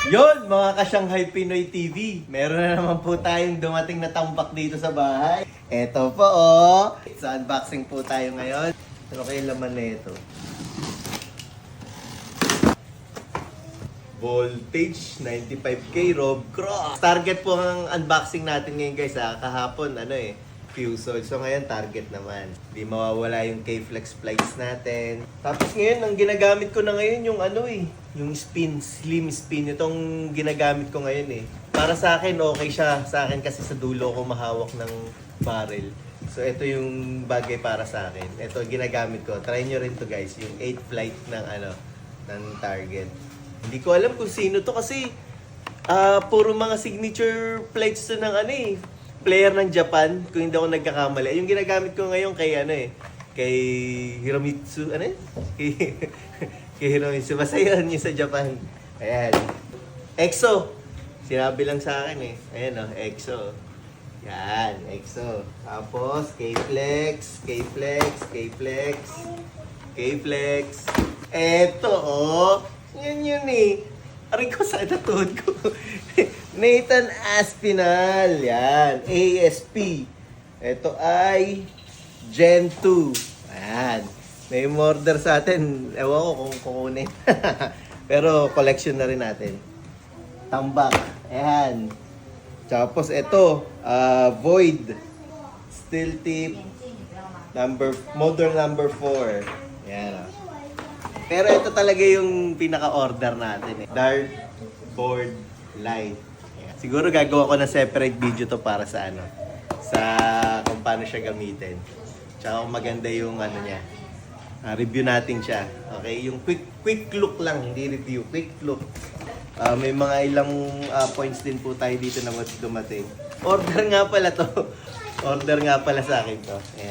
Yon, mga ka-Shanghai Pinoy TV. Meron na naman po tayong dumating na tambak dito sa bahay. Eto po oh. Sa unboxing po tayo ngayon. Ano kayo laman na ito? Voltage 95K Rob Cross. Target po ang unboxing natin ngayon guys ha. Kahapon Fusel. So ngayon target naman. Di mawawala yung K-Flex flights natin. Tapos ngayon ang ginagamit ko na ngayon yung yung spin, slim spin. Itong ginagamit ko ngayon Para sa akin okay siya. Sa akin kasi sa dulo ko mahawak ng barrel. So ito yung bagay para sa akin. Ito ginagamit ko. Try nyo rin to guys. Yung 8 flight ng target. Hindi ko alam kung sino to kasi puro mga signature plates to ng player ng Japan, kung hindi ako nagkakamali. Yung ginagamit ko ngayon kay kay Hiromitsu, kay Hiromitsu. Basta yun, yung sa Japan. Ayan. EXO. Sinabi lang sa akin Ayan EXO. Yan, EXO. Tapos, K-Flex, K-Flex, K-Flex, K-Flex. Eto, Yun Aray ko, saan natuhod ko? Nathan Aspinall. Yan. ASP. Ito ay Gen 2. Ayan. May order sa atin. Ewan ko kung kukunin. Pero collection na rin natin. Tambak. Ayan. Tapos ito. Void. Steel tip. Model number 4. Ayan. Pero ito talaga yung pinaka-order natin Dart board light. Ayan. Siguro gagawa ko na separate video to para sa sa kung paano siya gamitin. Tsaka kung maganda yung niya. Review natin siya. Okay, yung quick look lang, hindi review, quick look. May mga ilang points din po tayo dito na dumating. Order nga pala to. Order nga pala sa akin to. Ayan.